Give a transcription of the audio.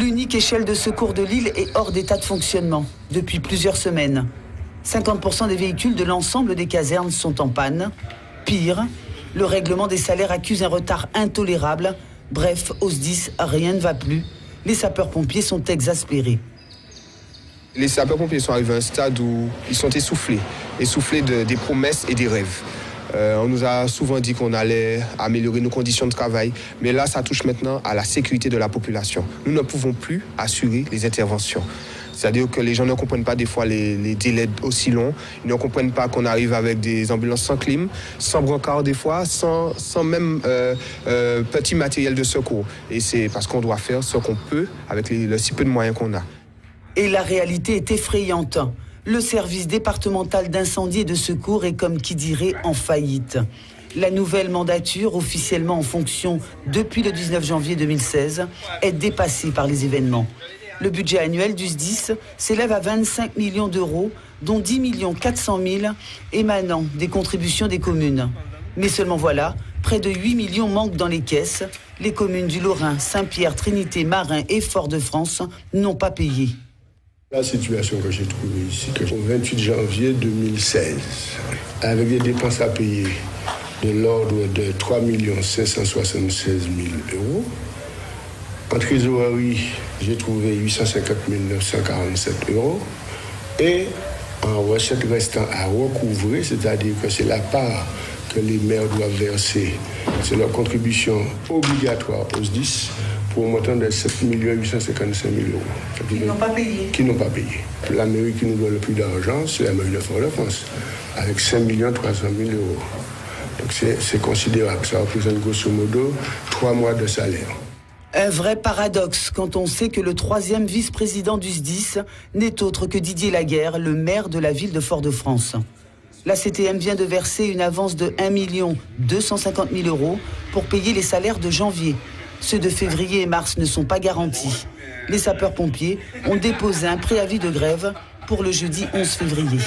L'unique échelle de secours de l'île est hors d'état de fonctionnement depuis plusieurs semaines. 50% des véhicules de l'ensemble des casernes sont en panne. Pire, le règlement des salaires accuse un retard intolérable. Bref, au SDIS, rien ne va plus. Les sapeurs-pompiers sont exaspérés. Les sapeurs-pompiers sont arrivés à un stade où ils sont essoufflés des promesses et des rêves. On nous a souvent dit qu'on allait améliorer nos conditions de travail, mais là, ça touche maintenant à la sécurité de la population. Nous ne pouvons plus assurer les interventions. C'est-à-dire que les gens ne comprennent pas des fois les délais aussi longs. Ils ne comprennent pas qu'on arrive avec des ambulances sans clim, sans brancard des fois, sans même petit matériel de secours. Et c'est parce qu'on doit faire ce qu'on peut avec le si peu de moyens qu'on a. Et la réalité est effrayante. Le service départemental d'incendie et de secours est, comme qui dirait, en faillite. La nouvelle mandature, officiellement en fonction depuis le 19 janvier 2016, est dépassée par les événements. Le budget annuel du SDIS s'élève à 25 millions d'euros, dont 10 400 000 émanant des contributions des communes. Mais seulement voilà, près de 8 millions manquent dans les caisses. Les communes du Lorrain, Saint-Pierre, Trinité, Marin et Fort-de-France n'ont pas payé. La situation que j'ai trouvée ici, au 28 janvier 2016, avec des dépenses à payer de l'ordre de 3 576 000 euros. En trésorerie, j'ai trouvé 850 947 euros. Et en recette restant à recouvrer, c'est-à-dire que c'est la part que les maires doivent verser, c'est leur contribution obligatoire au SDIS, pour un montant de 7 855 000 euros. Qui n'ont pas payé. Qui n'ont pas payé. La mairie qui nous doit le plus d'argent, c'est la mairie de Fort-de-France, avec 5 300 000 euros. Donc c'est considérable. Ça représente grosso modo 3 mois de salaire. Un vrai paradoxe quand on sait que le troisième vice-président du SDIS n'est autre que Didier Laguerre, le maire de la ville de Fort-de-France. La CTM vient de verser une avance de 1 250 000 euros pour payer les salaires de janvier. Ceux de février et mars ne sont pas garantis. Les sapeurs-pompiers ont déposé un préavis de grève pour le jeudi 11 février.